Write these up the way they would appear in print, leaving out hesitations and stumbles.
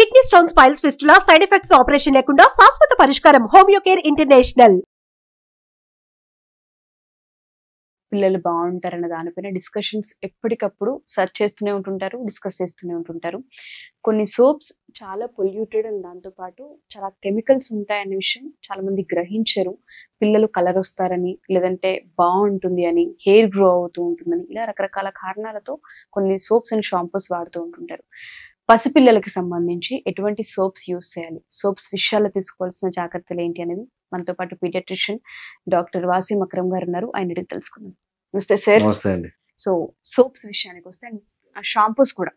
Kidney stones, piles, fistula side effects operation లేకుండా శాశ్వత పరిష్కారం హోమియోకేర్ ఇంటర్నేషనల్. పిల్లలు బాగుంటారన్న దానిపైన డిస్కషన్స్ ఎప్పటికప్పుడు సెర్చ్ చేస్తూనే ఉంటుంటారు, డిస్కస్ చేస్తూనే ఉంటుంటారు. కొన్ని సోప్స్ చాలా పొల్యూటెడ్ అండ్ దాంతోపాటు చాలా కెమికల్స్ ఉంటాయనే విషయం చాలా మంది గ్రహించరు. పిల్లలు కలర్ వస్తారని, లేదంటే బాగుంటుంది అని, హెయిర్ గ్రో అవుతూ ఉంటుందని, ఇలా రకరకాల కారణాలతో కొన్ని సోప్స్ అండ్ షాంపూస్ వాడుతూ ఉంటుంటారు. పసిపిల్లలకి సంబంధించి ఎటువంటి సోప్స్ యూస్ చేయాలి, సోప్స్ విషయాల్లో తీసుకోవాల్సిన జాగ్రత్తలు ఏంటి అనేది మనతో పాటు పీడియాట్రిషియన్ డాక్టర్ వాసిం అక్రమ్ గారు ఉన్నారు. ఆయన అడిగి తెలుసుకుందాం. నమస్తే సార్. నమస్తే అండి. సో సోప్స్ విషయానికి వస్తే ఆ షాంపూస్ కూడా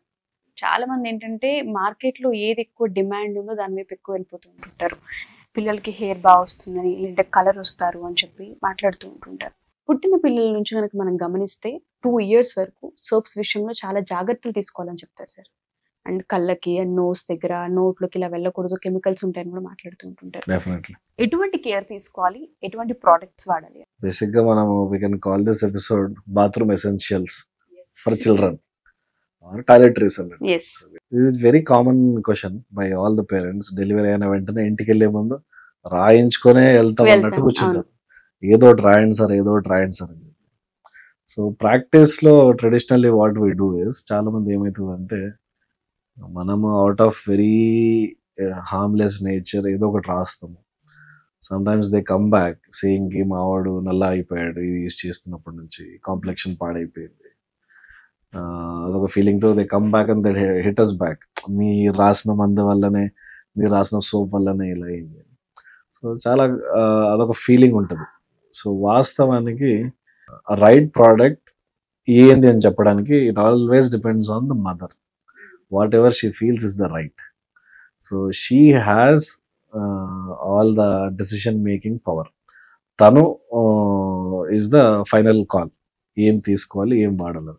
చాలా మంది ఏంటంటే మార్కెట్ లో ఏది ఎక్కువ డిమాండ్ ఉందో దాని వైపు ఎక్కువ వెళ్ళిపోతూ ఉంటుంటారు. పిల్లలకి హెయిర్ బాగా వస్తుందని, లేదంటే కలర్ వస్తారు అని చెప్పి మాట్లాడుతూ ఉంటుంటారు. పుట్టిన పిల్లల నుంచి కనుక మనం గమనిస్తే 2 years వరకు సోప్స్ విషయంలో చాలా జాగ్రత్తలు తీసుకోవాలని చెప్తారు సార్. అండ్ కళ్ళకి అండ్ నోస్ దగ్గర, నోట్లోకి ఇలా వెళ్ళకూడదు, కెమికల్స్ ఉంటాయని కూడా మాట్లాడుతూ ఉంటుంటారు. డెఫినెట్లీ. ఎటువంటి కేర్ తీసుకోవాలి, ఎటువంటి ప్రోడక్ట్స్ వాడాలి? బేసిక్ గా మనం we can call this episode bathroom essentials for children or toiletries అన్నట్టు. Yes. ఇది is very common question by all the parents. Delivery అయిన వెంటనే ఇంటికి వెళ్లే ముందు రాయించుకొనే వెళ్తాం అన్నట్టు కూర్చుంటారు. ఏదో ఒకటి రాయండి సార్, ఏదో ఒకటి రాయండి సార్ అని. సో ప్రాక్టీస్ లో traditionally what we do is, చాలా మంది ఏమవుతుందంటే మనము out of very harmless nature ఏదో ఒకటి రాస్తాము. Sometimes they come back saying కి మావాడు నల్ల అయిపోయాడు ఇది యూజ్ చేస్తున్నప్పటి నుంచి, కాంప్లెక్షన్ పాడైపోయింది, అదొక ఫీలింగ్ తో they come back and they hit us back. మీరు రాసిన మందు వల్లనే, మీరు రాసిన సోప్ వల్లనే ఇలా అయింది. సో చాలా అదొక ఫీలింగ్ ఉంటుంది. సో వాస్తవానికి రైట్ ప్రోడక్ట్ ఏంది అని చెప్పడానికి it always depends on the mother. Whatever she feels is the right. So she has all the decision making power. Tanu is the final call. Em తీసుకోవాలి, ఏం వాడాలి.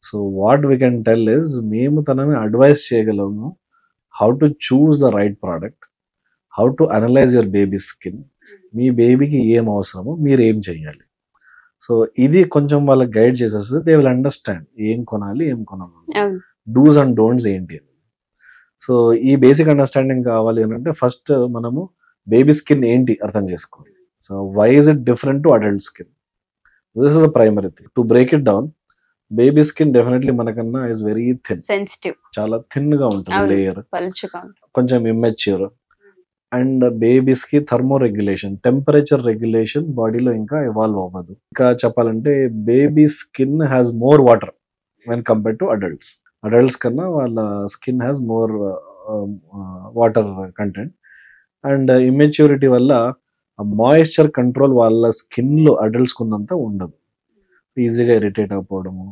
So what we can tell is మేము తనని advice చేయగలము how to choose the right product, how to analyze your baby's skin, మీ బేబీకి ఏం అవసరమో మీరు ఏం చేయాలి. సో ఇది కొంచెం వాళ్ళకి గైడ్ చేసేస్తే దే విల్ అండర్స్టాండ్ ఏం కొనాలి, ఏం కొనాలి, డూస్ అండ్ డోంట్స్ ఏంటి అని. సో ఈ బేసిక్ అండర్స్టాండింగ్ కావాలి అని అంటే ఫస్ట్ మనము బేబీ స్కిన్ ఏంటి అర్థం చేసుకోవాలి. So why is it different to adult skin, this is the primary thing. To break it down, baby skin definitely మనకన్నా ఇస్ వెరీ థిన్, సెన్సిటివ్, చాలా థిన్ గా ఉంటుంది లేయర్, కొంచెం ఇమ్మెచ్యూర్. అండ్ బేబీస్ కి thermo regulation, temperature regulation బాడీలో ఇంకా evolve అవ్వదు. ఇంకా చెప్పాలంటే baby skin has more water when compare to adults. Adults కన్నా వాళ్ళ skin has more water content. And immaturity వల్ల మాయిశ్చర్ కంట్రోల్ వాళ్ళ స్కిన్లో అడల్ట్స్కి ఉన్నంత ఉండదు. ఈజీగా ఇరిటేట్ అయిపోవడము,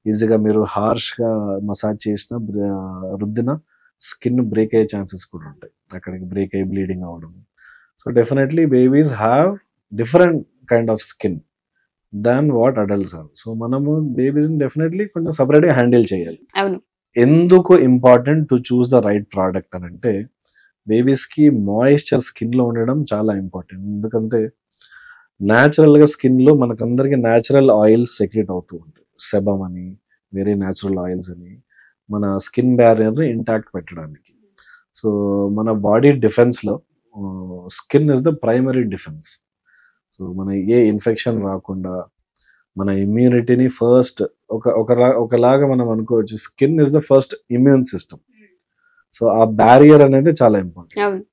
ఈజీగా మీరు హార్ష్గా మసాజ్ చేసిన రుద్దిన స్కిన్ బ్రేక్ అయ్యే ఛాన్సెస్ కూడా ఉంటాయి, అక్కడికి బ్రేక్ అయ్యి బ్లీడింగ్ అవ్వడము. So definitely babies have different kind of skin than what adults are. So మనము బేబీస్ డెఫినెట్లీ కొంచెం సపరేట్ గా హ్యాండిల్ చేయాలి. ఎందుకు important to choose the right product అని అంటే, బేబీస్ కి మాయిశ్చర్ స్కిన్ లో ఉండడం చాలా ఇంపార్టెంట్. ఎందుకంటే న్యాచురల్ గా స్కిన్ లో మనకందరికి న్యాచురల్ ఆయిల్స్ సెక్రెట్ అవుతూ ఉంటాయి. సెబమ్ అని, వేరే న్యాచురల్ ఆయిల్స్ అని, మన స్కిన్ బ్యారియర్ ని ఇంటాక్ట్ పెట్టడానికి. సో మన బాడీ డిఫెన్స్ లో skin is the primary defence. So మన ఏ ఇన్ఫెక్షన్ రాకుండా మన ఇమ్యూనిటీని ఫస్ట్ ఒకలాగా మనం అనుకోవచ్చు, skin is the first immune system. So ఆ బ్యారియర్ అనేది చాలా ఇంపార్టెంట్.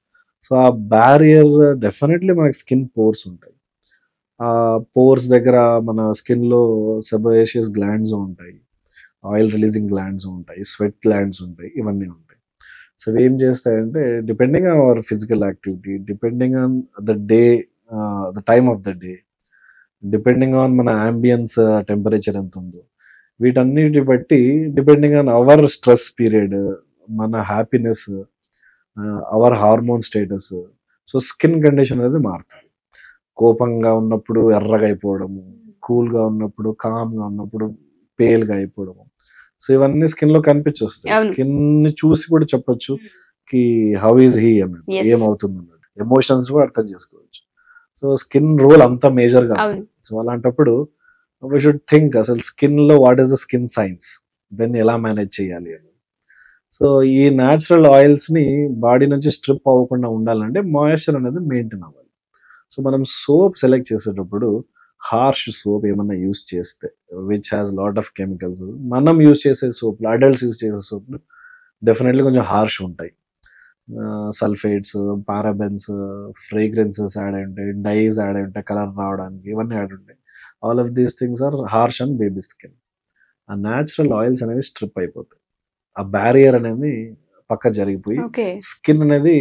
సో ఆ బ్యారియర్ డెఫినెట్లీ మనకి స్కిన్ పోర్స్ ఉంటాయి. ఆ పోర్స్ దగ్గర మన స్కిన్ లో సెబేషియస్ గ్లాండ్స్ ఉంటాయి, ఆయిల్ రిలీజింగ్ గ్లాండ్స్ ఉంటాయి, స్వెట్ గ్లాండ్స్ ఉంటాయి, ఇవన్నీ ఉంటాయి. సో ఏం చేస్తాయంటే depending on hour physical activity, depending on the day, the time of the day, depending on మన అంబియన్స్ టెంపరేచర్ ఎంత ఉందో, వీటన్నిటి బట్టి depending on hour stress period, మన happiness, our hormone status, so skin condition అనేది మారుతుంది. కోపంగా ఉన్నప్పుడు ఎర్రగా అయిపోవడము, కూల్గా ఉన్నప్పుడు, కామ్గా ఉన్నప్పుడు పేల్గా అయిపోవడము. సో ఇవన్నీ స్కిన్ లో కనిపించొస్తాయి. స్కిన్ ని చూసి కూడా చెప్పొచ్చు కి హౌ ఈజ్ హీ అన్నట్టు, ఏమవుతుంది అన్నట్టు, ఎమోషన్స్ కూడా అర్థం చేసుకోవచ్చు. సో స్కిన్ రోల్ అంత మేజర్ గా. సో అలాంటప్పుడు వీ షుడ్ థింక్ అసలు స్కిన్ లో what is the skin science, దాన్ని ఎలా మేనేజ్ చేయాలి అని. సో ఈ న్యాచురల్ ఆయిల్స్ ని బాడీ నుంచి స్ట్రిప్ అవ్వకుండా ఉండాలంటే మాయిశ్చర్ అనేది మెయింటైన్ అవ్వాలి. సో మనం సోప్ సెలెక్ట్ చేసేటప్పుడు హార్ష్ సోప్ ఏమన్నా యూస్ చేస్తే which has lot of chemicals, మనం యూస్ చేసే సోప్లు, అడల్ట్స్ యూస్ చేసే సోప్లు డెఫినెట్లీ కొంచెం హార్ష్ ఉంటాయి. సల్ఫేట్స్, పారాబెన్స్, ఫ్రేగ్రెన్సెస్ యాడ్ అయి ఉంటాయి, డైస్ యాడ్ అయి ఉంటాయి కలర్ రావడానికి, ఇవన్నీ యాడ్ ఉంటాయి. All of these things are harsh and baby skin. ఆ న్యాచురల్ ఆయిల్స్ అనేవి స్ట్రిప్ అయిపోతాయి, ఆ బ్యారియర్ అనేది పక్క జరిగిపోయి స్కిన్ అనేది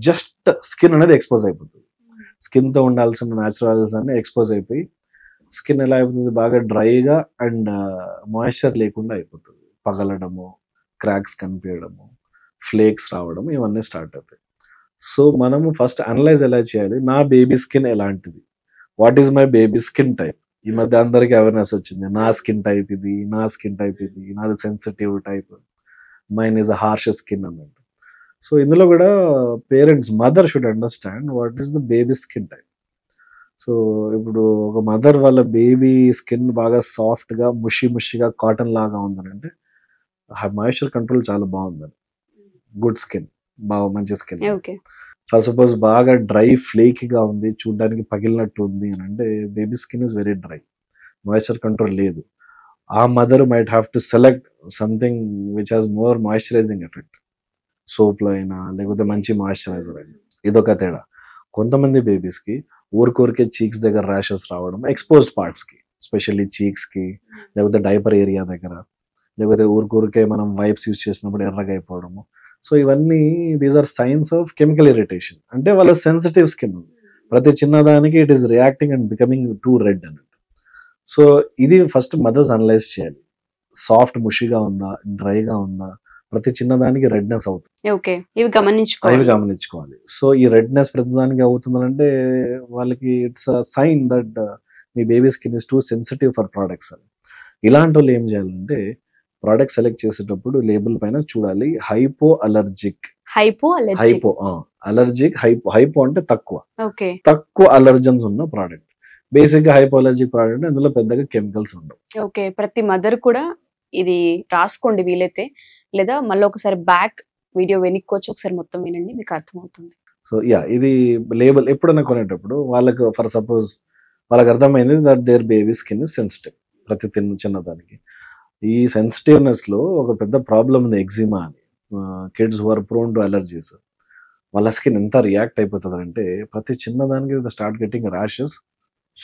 జస్ట్ స్కిన్ అనేది ఎక్స్పోజ్ అయిపోతుంది. స్కిన్ తో ఉండాల్సిన న్యాచురల్ ఆయిల్స్ అన్ని ఎక్స్పోజ్ అయిపోయి స్కిన్ ఎలా అయిపోతుంది, బాగా డ్రైగా అండ్ మాయిశ్చర్ లేకుండా అయిపోతుంది. పగలడము, క్రాక్స్ కనిపించడము, ఫ్లేక్స్ రావడం, ఇవన్నీ స్టార్ట్ అవుతాయి. సో మనము ఫస్ట్ అనలైజ్ ఎలా చేయాలి, నా బేబీ స్కిన్ ఎలాంటిది, what is my baby skin type. ఈ మధ్య అందరికి అవేర్నెస్ వచ్చింది, నా స్కిన్ టైప్ ఇది, నా స్కిన్ టైప్ ఇది, నాది sensitive type, mine is a harsh skin అన్నట్టు. సో ఇందులో కూడా parents, mother should understand what is the baby skin type. So ఇప్పుడు ఒక మదర్ వాళ్ళ బేబీ స్కిన్ బాగా సాఫ్ట్గా ముషిగా కాటన్ లాగా ఉందనంటే మాయిశ్చర్ కంట్రోల్ చాలా బాగుందని, గుడ్ స్కిన్, బాగా మంచి స్కిన్. సపోజ్ బాగా డ్రై ఫ్లేకీగా ఉంది, చూడడానికి పగిలినట్టు ఉంది అని అంటే baby skin is very dry, moisture control లేదు. ఆ mother might have to select something which has more moisturising effect, సోప్లో అయినా లేకపోతే మంచి మాయిశ్చరైజర్ అయినా. ఇదొక తేడా. కొంతమంది బేబీస్కి ఊరికే చీక్స్ దగ్గర ర్యాషెస్ రావడం, ఎక్స్పోజ్డ్ పార్ట్స్కి, ఎస్పెషల్లీ చీక్స్కి, లేకపోతే డైపర్ ఏరియా దగ్గర, లేకపోతే ఊరికే మనం వైప్స్ యూజ్ చేసినప్పుడు ఎర్రగా అయిపోవడము. సో ఇవన్నీ these are signs of chemical irritation. అంటే వాళ్ళ సెన్సిటివ్ స్కిన్ ఉంది, ప్రతి చిన్నదానికి it is reacting and becoming too red అన్నట్టు. సో ఇది ఫస్ట్ మదర్స్ అనలైజ్ చేయాలి, సాఫ్ట్ ముషిగా ఉందా, డ్రైగా ఉందా, ప్రతి చిన్నదానికి రెడ్నెస్ అవుతుంది, ఇవి గమనించుకోవాలి. సో ఈ రెడ్నెస్ ప్రతిదానికి అవుతుందంటే వాళ్ళకి ఇట్స్ అ సైన్ దట్ మీ baby skin is too sensitive for products అని. ఇలాంటి వాళ్ళు ఏం చేయాలంటే ప్రోడక్ట్ సెలెక్ట్ చేసేటప్పుడు లేబుల్ పైన చూడాలి హైపో అలర్జిక్, హైపో అంటే తక్కువ అలర్జన్స్ ఉన్న ప్రోడక్ట్. బేసిక్ గా హైపో అలర్జిక్ ప్రోడక్ట్ అందులో పెద్దగా కెమికల్స్ ఉండవు. ఓకే, ప్రతి మదర్ కూడా ఇది రాసుకోండి వీలైతే, లేదా మళ్ళీ ఒకసారి బ్యాక్ వీడియో వెనుక్కోవచ్చు, ఒకసారి మొత్తం వినండి, మీకు అర్థమవుతుంది. సో ఇది లేబుల్ ఎప్పుడైనా కొనేటప్పుడు వాళ్ళకి ఫర్ సపోజ్ వాళ్ళకి అర్థమైంది that their baby skin is sensitive, ప్రతి చిన్నదానికి. ఈ సెన్సిటివ్నెస్ లో ఒక పెద్ద ప్రాబ్లం ఉంది, ఎగ్జిమా అని. Kids who are prone to allergies, వాళ్ళ స్కిన్ ఎంత రియాక్ట్ అయిపోతుంది అంటే ప్రతి చిన్నదానికి start getting rashes,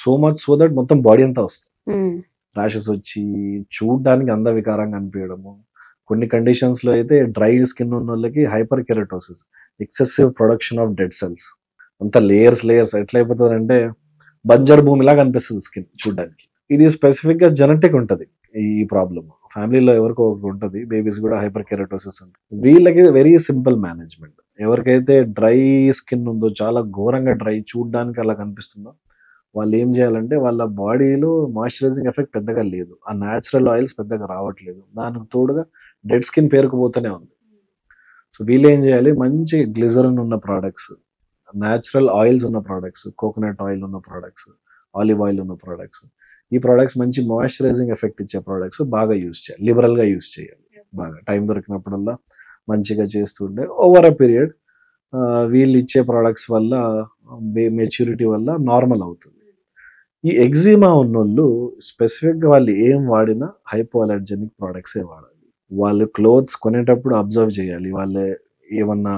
so much so that మొత్తం బాడీ అంతా వస్తుంది. ర్యాషెస్ వచ్చి చూడడానికి అందవికారంగా అనిపించడము. కొన్ని కండిషన్స్ లో అయితే డ్రై స్కిన్ ఉన్న వాళ్ళకి hyper keratosis, excessive production of dead cells, అంత లేయర్స్ ఎట్లా అయిపోతుంది అంటే బంజర్ భూమిలాగా అనిపిస్తుంది స్కిన్ చూడడానికి. ఇది స్పెసిఫిక్ గా జెనెటిక్ ఉంటుంది ఈ ప్రాబ్లమ్, ఫ్యామిలీలో ఎవరికో ఉంటుంది, బేబీస్ కూడా హైపర్ కెరటోసిస్ ఉంటుంది. వీళ్ళకి వెరీ సింపుల్ మేనేజ్మెంట్. ఎవరికైతే డ్రై స్కిన్ ఉందో, చాలా ఘోరంగా డ్రై చూడడానికి అలా కనిపిస్తుందో, వాళ్ళు ఏం చేయాలంటే వాళ్ళ బాడీలో మాయిశ్చరైజింగ్ ఎఫెక్ట్ పెద్దగా లేదు, ఆ న్యాచురల్ ఆయిల్స్ పెద్దగా రావట్లేదు, దానికి తోడుగా డెడ్ స్కిన్ పేరుకుపోతూనే ఉంది. సో వీళ్ళు ఏం చేయాలి, మంచి గ్లిజరిన్ ఉన్న ప్రోడక్ట్స్, న్యాచురల్ ఆయిల్స్ ఉన్న ప్రోడక్ట్స్, కోకోనట్ ఆయిల్ ఉన్న ప్రోడక్ట్స్, ఆలివ్ ఆయిల్ ఉన్న ప్రోడక్ట్స్, ఈ ప్రోడక్ట్స్ మంచి మాయిశ్చరైజింగ్ ఎఫెక్ట్ ఇచ్చే ప్రోడక్ట్స్ బాగా యూజ్ చేయాలి, లిబరల్గా యూజ్ చేయాలి. బాగా టైం దొరికినప్పుడల్లా మంచిగా చేస్తుంటే ఓవర్ అ పీరియడ్ వీళ్ళు ఇచ్చే ప్రోడక్ట్స్ వల్ల మెచ్యూరిటీ వల్ల నార్మల్ అవుతుంది. ఈ ఎగ్జిమా ఉన్నోళ్ళు స్పెసిఫిక్గా వాళ్ళు ఏం వాడినా హైపో అలర్జెనిక్ ప్రోడక్ట్సే వాడాలి. వాళ్ళు క్లోత్స్ కొనేటప్పుడు అబ్జర్వ్ చేయాలి, వాళ్ళు ఏమన్నా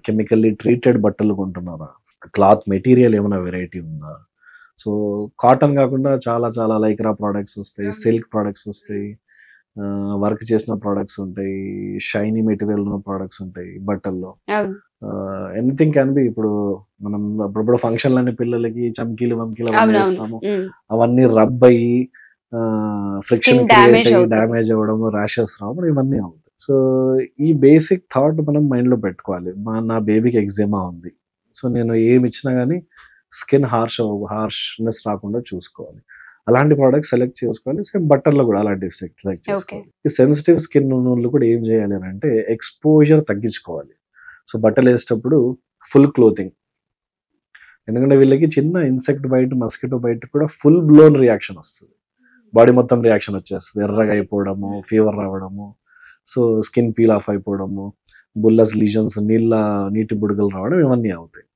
కెమికల్లీ ట్రీటెడ్ బట్టలు కొంటున్నారా, క్లాత్ మెటీరియల్ ఏమైనా వెరైటీ ఉందా. సో కాటన్ కాకుండా చాలా చాలా లైక్రా ప్రోడక్ట్స్ వస్తాయి, సిల్క్ ప్రోడక్ట్స్ వస్తాయి, వర్క్ చేసిన ప్రోడక్ట్స్ ఉంటాయి, షైనీ మెటీరియల్ ఉన్న ప్రోడక్ట్స్ ఉంటాయి బట్టల్లో. Anything can be. ఇప్పుడు మనం అప్పుడప్పుడు ఫంక్షన్లన్నీ పిల్లలకి చమ్కీలు వంకీలు అవన్నీ వేస్తాము, అవన్నీ రబ్ అయ్యి ఫ్రిక్షన్ క్రియేట్ అయ్యి డ్యామేజ్ అవ్వడం, ర్యాషెస్ రావడం, ఇవన్నీ అవుతాయి. సో ఈ బేసిక్ థాట్ మనం మైండ్ లో పెట్టుకోవాలి. నా బేబీకి ఎగ్జిమా ఉంది, సో నేను ఏమి ఇచ్చినా కానీ స్కిన్ హార్ష్నెస్ రాకుండా చూసుకోవాలి. అలాంటి ప్రోడక్ట్స్ సెలెక్ట్ చేసుకోవాలి. సేమ్ బట్టర్లో కూడా అలాంటి సెలెక్ట్ చేసుకోవాలి. ఈ సెన్సిటివ్ స్కిన్ ఉన్న వాళ్ళు కూడా ఏం చేయాలి అని అంటే ఎక్స్పోజర్ తగ్గించుకోవాలి. సో బట్టలు వేసేటప్పుడు ఫుల్ క్లోతింగ్, ఎందుకంటే వీళ్ళకి చిన్న ఇన్సెక్ట్ బైట్, మస్కిటో బైట్ కూడా ఫుల్ బ్లోన్ రియాక్షన్ వస్తుంది, బాడీ మొత్తం రియాక్షన్ వచ్చేస్తుంది, ఎర్రగా అయిపోవడము, ఫీవర్ రావడము, సో స్కిన్ పీల్ ఆఫ్ అయిపోవడము, బుల్లస్ లీజన్స్, నీటి బుడగలు రావడం ఇవన్నీ అవుతాయి.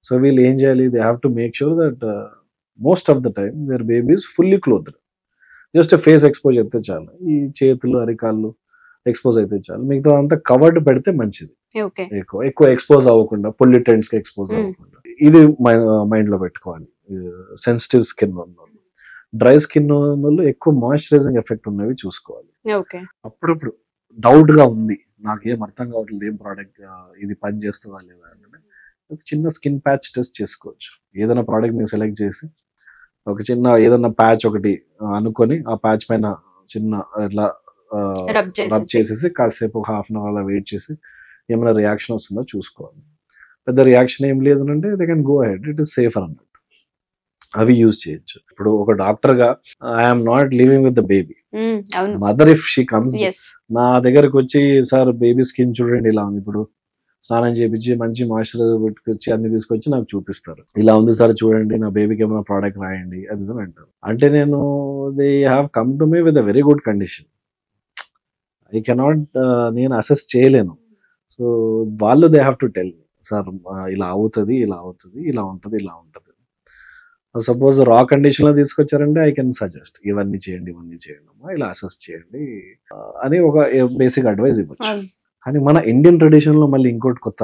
సో వీళ్ళు ఏం చేయాలి, they have to make sure that most of the time their babies fully clothed. Just face expose అయితే చాలు, ఈ చేతులు అరికాళ్ళు ఎక్స్పోజ్ అయితే చాలు, మిగతా అంతా కవర్డ్ పెడితే మంచిది. ఎక్కువ ఎక్స్పోజ్ అవ్వకుండా, పొల్యూటెంట్స్ కి ఎక్స్పోజ్ అవ్వకుండా. ఇది మైండ్ లో పెట్టుకోవాలి. సెన్సిటివ్ స్కిన్ ఉన్న వాళ్ళు, డ్రై స్కిన్ ఉన్న వాళ్ళు ఎక్కువ మాయిశ్చరైజింగ్ ఎఫెక్ట్ ఉన్నవి చూసుకోవాలి. అప్పుడప్పుడు డౌట్ గా ఉంది, నాకేం అర్థం కావట్లేదు ఏం ప్రోడక్ట్ ఇది పని చేస్తుందా లేదా అంటే ఒక చిన్న స్కిన్ ప్యాచ్ టెస్ట్ చేసుకోవచ్చు. ఏదైనా ప్రోడక్ట్ మీరు సెలెక్ట్ చేసి ఒక చిన్న ఏదైనా ప్యాచ్ ఒకటి అనుకొని ఆ ప్యాచ్ పైన చిన్న ఇట్లా రబ్ చేసేసి కాసేపు హాఫ్ అన్ అవర్ అలా వెయిట్ చేసి ఏమైనా రియాక్షన్ వస్తుందో చూసుకోవాలి. పెద్ద రియాక్షన్ ఏం లేదు అంటే they can go ahead, it is safer అన్నట్టు. అవి యూజ్ చేయొచ్చు. ఇప్పుడు ఒక డాక్టర్ గా I'm not living with the baby. Mother if she comes నా దగ్గరకు వచ్చి, సార్ బేబీ స్కిన్ చూడండి ఇలా ఉంది, ఇప్పుడు స్నానం చేయించి మంచి మాయిశ్చరైజర్ పెట్టుకొచ్చి అన్ని తీసుకొచ్చి నాకు చూపిస్తారు, ఇలా ఉంది సార్ చూడండి, నా బేబీకి ఏమైనా ప్రోడక్ట్ రాయండి అది అంటారు. అంటే నేను they have come to me with a very good condition. I cannot నేను అసెస్ చేయలేను. సో వాళ్ళు they have to tell sir ఇలా అవుతుంది, ఇలా అవుతుంది, ఇలా ఉంటుంది, ఇలా ఉంటుంది. సపోజ్ రా కండిషన్ లో తీసుకొచ్చారంటే ఐ కెన్ సజెస్ట్ ఇవన్నీ చేయండి, ఇవన్నీ చేయండి అమ్మా, ఇలా అసెస్ చేయండి అని ఒక బేసిక్ అడ్వైస్ ఇవ్వచ్చు. కానీ మన ఇండియన్ ట్రెడిషన్ లో మళ్ళీ ఇంకోటి కొత్త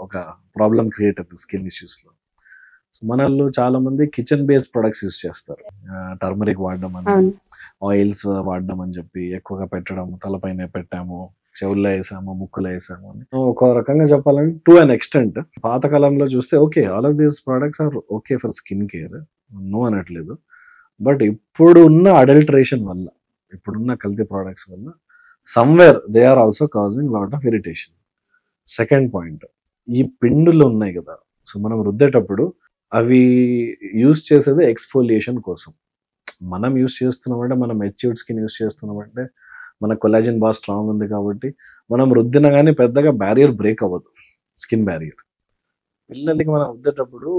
ఒక ప్రాబ్లం క్రియేట్ అవుతుంది స్కిన్ ఇష్యూస్ లో. మనల్లో చాలా మంది కిచెన్ బేస్డ్ ప్రొడక్ట్స్ యూస్ చేస్తారు. టర్మరిక్ వాడడం అని, ఆయిల్స్ వాడడం అని చెప్పి ఎక్కువగా పెట్టడం, తలపైన పెట్టాము, చెవుల్లో వేసాము, ముక్కులో వేసాము అని. ఒక రకంగా చెప్పాలంటే టు అన్ ఎక్స్టెంట్ పాతకాలంలో చూస్తే okay all of these products are okay for skin care, no అనట్లేదు. బట్ ఇప్పుడు ఉన్న అడల్టరేషన్ వల్ల, ఇప్పుడున్న కల్తీ ప్రొడక్ట్స్ వల్ల somewhere they are also causing lot of irritation. Second point, ఈ పిండులు ఉన్నాయి కదా, సో మనం రుద్దేటప్పుడు అవి యూస్ చేసేది ఎక్స్ఫోలియేషన్ కోసం. మనం యూస్ చేస్తున్నామంటే, మనం మెచ్యూర్డ్ స్కిన్ యూస్ చేస్తున్నామంటే మన కొలాజిన్ బాగా స్ట్రాంగ్ ఉంది కాబట్టి మనం రుద్దిన కానీ పెద్దగా బ్యారియర్ బ్రేక్ అవ్వదు, స్కిన్ బ్యారియర్. పిల్లలకి మనం రుద్దేటప్పుడు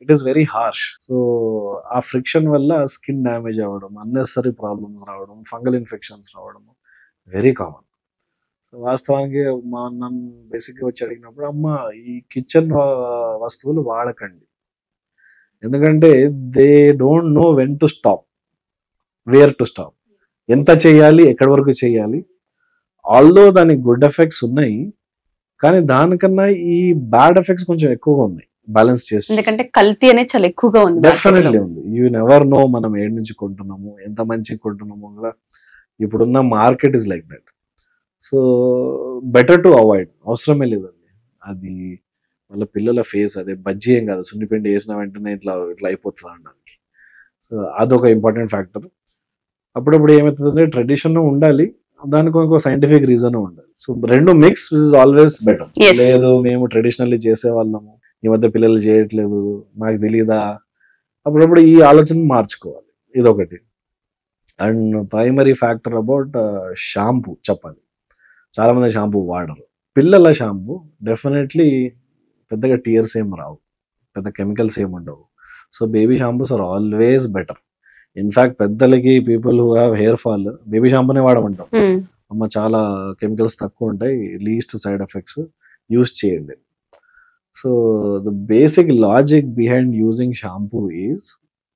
it is very harsh. So ఆ ఫ్రిక్షన్ వల్ల స్కిన్ డ్యామేజ్ అవ్వడం, అన్నెసరీ ప్రాబ్లమ్స్ రావడం, ఫంగల్ ఇన్ఫెక్షన్స్ రావడం వెరీ కామన్. వాస్తవానికి నన్ను బేసిక్గా వచ్చి అడిగినప్పుడు, అమ్మ ఈ కిచెన్ వస్తువులు వాడకండి, ఎందుకంటే they don't know when to stop, where to stop, ఎంత చేయాలి, ఎక్కడి వరకు చేయాలి. ఆల్దో దానికి గుడ్ ఎఫెక్ట్స్ ఉన్నాయి, కానీ దానికన్నా ఈ బ్యాడ్ ఎఫెక్ట్స్ కొంచెం ఎక్కువగా ఉన్నాయి బ్యాలెన్స్ చేసి. ఎందుకంటే కల్తీ అనేది చాలా ఎక్కువగా ఉంది, డెఫినెట్లీ ఉంది. యూ నెవర్ నో మనం ఏడు నుంచి కొంటున్నాము, ఎంత మంచిగా కొంటున్నాము కూడా. ఇప్పుడున్న market is like that. So better to avoid, అవసరమే లేదండి. అది వాళ్ళ పిల్లల ఫేస్ అదే బజ్జీ ఏం కాదు, సున్నిపిండి వేసిన వెంటనే ఇట్లా అయిపోతుంది అనడానికి. సో అదొక ఇంపార్టెంట్ ఫ్యాక్టర్. అప్పుడప్పుడు ఏమవుతుందంటే ట్రెడిషన్ ఉండాలి, దానికి ఒక సైంటిఫిక్ రీజన్ ఉండాలి. సో రెండు మిక్స్ ఇస్ ఆల్వేస్ బెటర్. లేదు మేము ట్రెడిషనల్లీ చేసేవాళ్ళము, ఈ మధ్య పిల్లలు చేయట్లేదు, నాకు తెలియదా, అప్పుడప్పుడు ఈ ఆలోచన మార్చుకోవాలి. ఇదొకటి. And primary factor about shampoo చెప్పాలి. చాలా మంది షాంపూ వాడరు. పిల్లల షాంపూ డెఫినెట్లీ పెద్దగా టీయర్స్ ఏం రావు, పెద్ద కెమికల్స్ ఏమి ఉండవు. So baby shampoos are always better. In fact పెద్దలకి, people who have hair fall, baby షాంపూనే వాడమంటాం. అమ్మ చాలా కెమికల్స్ తక్కువ ఉంటాయి, లీస్ట్ సైడ్ ఎఫెక్ట్స్, యూస్ చేయండి. So the basic logic behind using shampoo is,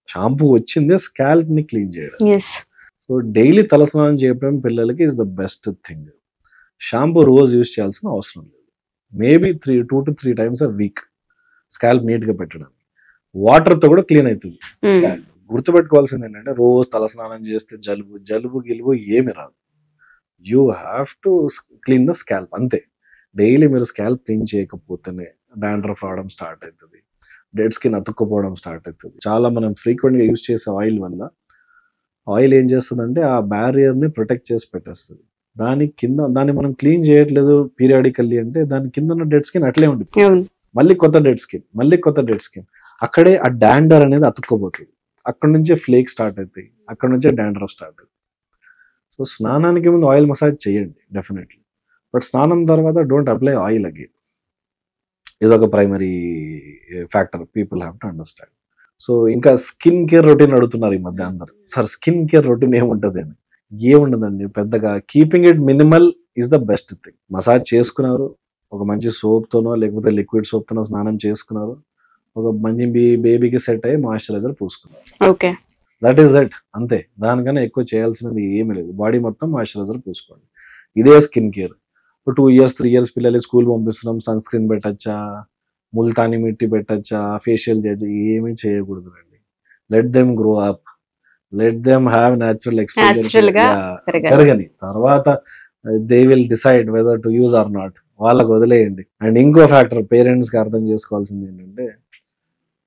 shampoo వచ్చిందే స్కాల్ప్ ని క్లీన్ చేయడం. సో డైలీ తలస్నానం చేయడం పిల్లలకి is the best thing. Shampoo రోజు యూజ్ చేయాల్సిన అవసరం లేదు. Maybe 2 to 3 times a week scalp neat గా పెట్టడం. వాటర్ తో కూడా క్లీన్ అవుతుంది స్కాల్ప్. గుర్తుపెట్టుకోవాల్సింది ఏంటంటే రోజు తలస్నానం చేస్తే జలుబు గిలుబు ఏమి రాదు. You have to clean the scalp, అంతే. డైలీ మీరు స్కాల్ప్ క్లీన్ చేయకపోతేనే డాండ్రఫ్ రావడం స్టార్ట్ అవుతుంది, డెడ్ స్కిన్ అతుక్కుపోవడం స్టార్ట్ అవుతుంది. చాలా మనం ఫ్రీక్వెంట్ గా యూజ్ చేసే ఆయిల్ వల్ల, ఆయిల్ ఏం చేస్తుందంటే ఆ బ్యారియర్ ని ప్రొటెక్ట్ చేసి పెట్టేస్తుంది. దాన్ని మనం క్లీన్ చేయట్లేదు పీరియాడికల్లీ అంటే దాని కింద ఉన్న డెడ్ స్కిన్ అట్లే ఉంటుంది, మళ్ళీ కొత్త డెడ్ స్కిన్. అక్కడే ఆ డాండర్ అనేది అతుక్కోబోతుంది, అక్కడ నుంచే ఫ్లేక్ స్టార్ట్ అవుతాయి, అక్కడ నుంచే డాండ్రఫ్ స్టార్ట్ అవుతుంది. సో స్నానానికి ముందు ఆయిల్ మసాజ్ చేయండి డెఫినెట్లీ, బట్ స్నానం తర్వాత డోంట్ అప్లై ఆయిల్ అగైన్. ఇదొక primary factor people have to understand. So ఇంకా స్కిన్ కేర్ రొటీన్ అడుగుతున్నారు ఈ మధ్య అందరు, సార్ స్కిన్ కేర్ రొటీన్ ఏముంటుంది అని. ఏముండదండి పెద్దగా. Keeping it minimal is the best thing. Massage చేసుకున్నారు, ఒక మంచి సోప్తోనో లేకపోతే లిక్విడ్ సోప్తోనో స్నానం చేసుకున్నారు, ఒక మంచి బేబీకి సెట్ అయ్యి మాయిశ్చరైజర్ పూసుకున్నారు. ఓకే, దట్ ఈస్ దట్, అంతే. దానికన్నా ఎక్కువ చేయాల్సినది ఏమీ లేదు. బాడీ మొత్తం మాయిశ్చరైజర్ పూసుకోండి. ఇదే స్కిన్ కేర్. 2 years 3 years పిల్లలు స్కూల్ పంపిస్తున్నాం, సన్ స్క్రీన్ పెట్టచ్చా, ముల్తాని మిట్టి పెట్టచ్చా, ఫేషియల్ చేయొచ్చా, ఏమీ చేయకూడదు అండి. Let them grow up, let them have natural exposure పెరగని తర్వాత they will decide whether to use or not. వాళ్ళకు వదిలేయండి. అండ్ ఇంకో ఫ్యాక్టర్ పేరెంట్స్ కి అర్థం చేసుకోవాల్సింది ఏంటంటే,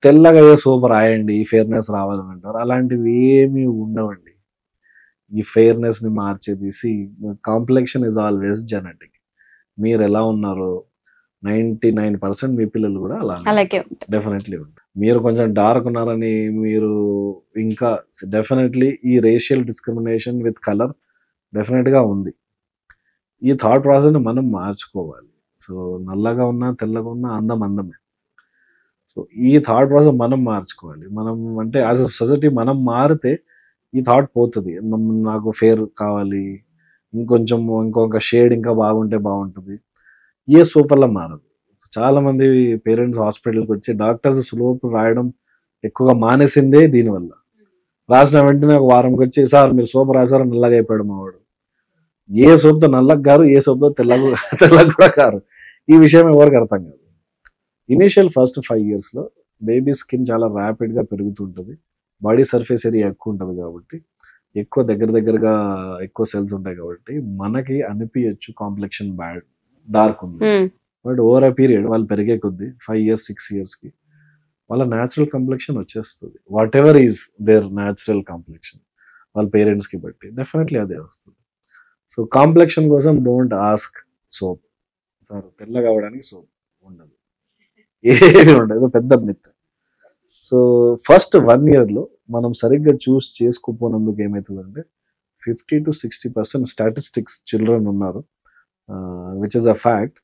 తెల్లగా ఏ సోప్ రాయండి ఫెయిర్నెస్ రావాలని అంటారు, అలాంటివి ఏమీ ఉండవండి. ఈ ఫెయిర్నెస్ ని మార్చేది కాంప్లెక్షన్ ఇస్ ఆల్వేస్ జెనెటిక్. మీరు ఎలా ఉన్నారో 99% మీ పిల్లలు కూడా అలాగే డెఫినెట్లీ ఉంటారు. మీరు కొంచెం డార్క్ ఉన్నారని మీరు ఇంకా డెఫినెట్లీ ఈ racial discrimination with colour definite గా ఉంది. ఈ థాట్ ప్రాసెస్ ని మనం మార్చుకోవాలి. సో నల్లగా ఉన్నా తెల్లగా ఉన్నా అందమే. సో ఈ థాట్ ప్రాసెస్ మనం మార్చుకోవాలి. మనం అంటే యాజ్ అ సొసైటీ మనం మారితే ఈ థాట్ పోతుంది. నాకు ఫేర్ కావాలి, ఇంకొక షేడ్ ఇంకా బాగుంటే బాగుంటుంది. ఏ సోప్ వల్ల మారదు. చాలా మంది పేరెంట్స్ హాస్పిటల్కి వచ్చి డాక్టర్స్ సోప్ రాయడం ఎక్కువగా మానేసిందే దీనివల్ల. రాసిన వెంటనే ఒక వారంకి వచ్చి, సార్ మీరు సోప్ రాశారు నల్లగా అయిపోయాడు మావాడు. ఏ సోప్తో నల్లగా గారు, ఏ సోప్తో తెల్లగా కూడా కారు. ఈ విషయం ఎవరికి అర్థం కాదు. ఇనీషియల్ ఫస్ట్ 5 years లో బేబీ స్కిన్ చాలా ర్యాపిడ్ గా పెరుగుతుంటుంది. బాడీ సర్ఫేస్ ఏరియా ఎక్కువ ఉంటుంది కాబట్టి, ఎక్కువ దగ్గరగా ఎక్కువ సెల్స్ ఉంటాయి కాబట్టి మనకి అనిపించచ్చు కాంప్లెక్షన్ బ్యాడ్, డార్క్ ఉంది. బట్ ఓవర్ అ పీరియడ్ వాళ్ళు పెరిగే కొద్దీ 5 years 6 years కి వాళ్ళ న్యాచురల్ కాంప్లెక్షన్ వచ్చేస్తుంది. Whatever is their natural complexion వాళ్ళ పేరెంట్స్ కి బట్టి డెఫినెట్లీ అదే వస్తుంది. సో కాంప్లెక్షన్ కోసం డోంట్ ఆస్క్ సోప్. సార్ తెల్లగా అవడానికి సోప్ ఉండదు, ఏమి ఉండదు, పెద్ద మిత్. సో ఫస్ట్ 1 year లో మనం సరిగ్గా చూస్ చేసుకోపోయినందుకు ఏమవుతుందంటే 50 to 60% స్టాటిస్టిక్స్ చిల్డ్రన్ ఉన్నారు, which is a fact.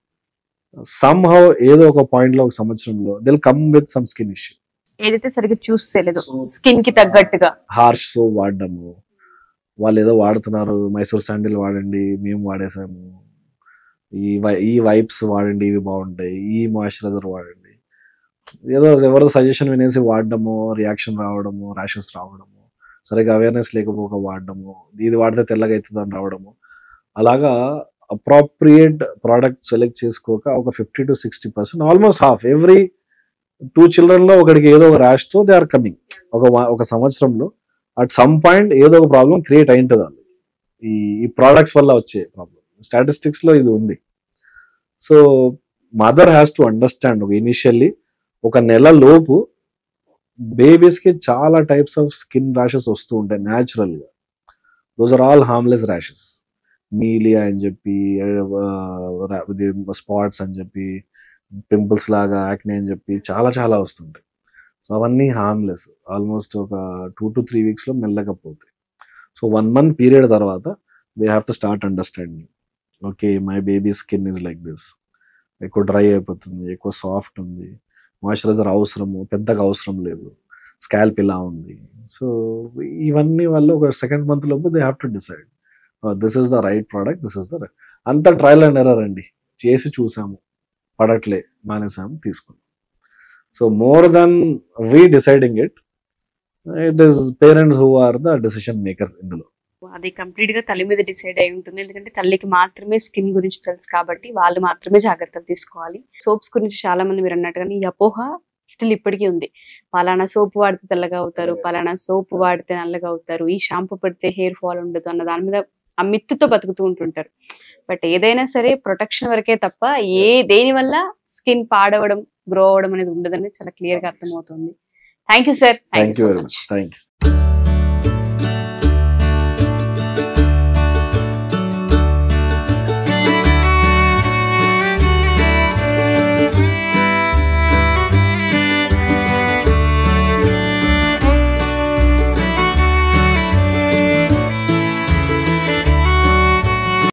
Somehow ఏదో ఒక పాయింట్ లో ఒక సంవత్సరంలో they will come with some skin issue. ఏదైతే సరిగ్గా చూస్ చేయలేదు స్కిన్ కి తగ్గట్టుగా హార్ష్ సోప్ వాడడము, వాళ్ళు ఏదో వాడుతున్నారు, మైసూర్ శాండిల్ వాడండి మేము వాడేసాము, ఈ వైప్స్ వాడండి ఇవి బాగుంటాయి, ఈ మాయిశ్చరైజర్ వాడండి, ఏదో ఎవరో సజెషన్ వినేసి వాడడము, రియాక్షన్ రావడము, ర్యాషెస్ రావడము, సరిగ్గా అవేర్నెస్ లేకపోక వాడడము, ఇది వాడితే తెల్లగా అవుతుందని రావడము. అలాగా అప్రాప్రియేట్ ప్రోడక్ట్ సెలెక్ట్ చేసుకోక ఒక 50 to 60%, almost half, every 2 children లో ఒకడికి ఏదో ఒక ర్యాష్ తో దే ఆర్ కమింగ్. ఒక సంవత్సరంలో అట్ సమ్ పాయింట్ ఏదో ఒక ప్రాబ్లం క్రియేట్ అయింటుంది వాళ్ళు, ఈ ప్రోడక్ట్స్ వల్ల వచ్చే ప్రాబ్లం. స్టాటిస్టిక్స్ లో ఇది ఉంది. So mother has to understand. Initially ఒక నెల లోపు బేబీస్ కి చాలా టైప్స్ ఆఫ్ స్కిన్ ర్యాషెస్ వస్తూ ఉంటాయి న్యాచురల్ గా. Those are all harmless rashes. Milia అని చెప్పి, స్పాట్స్ అని చెప్పి, పింపుల్స్ లాగా, యాక్నే అని చెప్పి చాలా వస్తుంటాయి. సో అవన్నీ హార్మ్లెస్. ఆల్మోస్ట్ ఒక 2 to 3 weeks లో మెల్లగా పోతాయి. సో 1 month పీరియడ్ తర్వాత they have to start understanding, okay my baby skin is like this, ఎక్కువ డ్రై అయిపోతుంది, ఎక్కువ సాఫ్ట్ ఉంది, మాయిశ్చరైజర్ అవసరము, పెద్దగా అవసరం లేదు, స్కాల్ప్ ఇలా ఉంది. సో ఇవన్నీ వాళ్ళు ఒక 2nd month లోపు they have to decide this is the right product, this is the right. అంతా ట్రయల్ అండ్ ఎర్రర్ అండి. చేసి చూసాము, పడట్లే, మానేసాము, తీసుకున్నాం. So more then we deciding it is parents who are the decision makers ఇందులో. అది కంప్లీట్ గా తల్లి మీద డిసైడ్ అయి ఉంటుంది. ఎందుకంటే తల్లికి మాత్రమే స్కిన్ గురించి తెలుసు కాబట్టి వాళ్ళు మాత్రమే జాగ్రత్తలు తీసుకోవాలి. సోప్స్ గురించి చాలా మంది మీరు అన్నట్టుగా ఈ అపోహ స్టిల్ ఇప్పటికీ ఉంది. పలానా సోప్ వాడితే తెల్లగా అవుతారు, పలానా సోప్ వాడితే నల్లగా అవుతారు, ఈ షాంపూ పెడితే హెయిర్ ఫాల్ ఉండదు అన్న దాని మీద ఆ మిత్తుతో బతుకుతూ ఉంటుంటారు. బట్ ఏదైనా సరే ప్రొటెక్షన్ వరకే తప్ప దేని వల్ల స్కిన్ పాడవడం, గ్రో అవ్వడం అనేది ఉండదని చాలా క్లియర్ గా అర్థమవుతుంది. Thank you sir. Thank you very much. Thank you.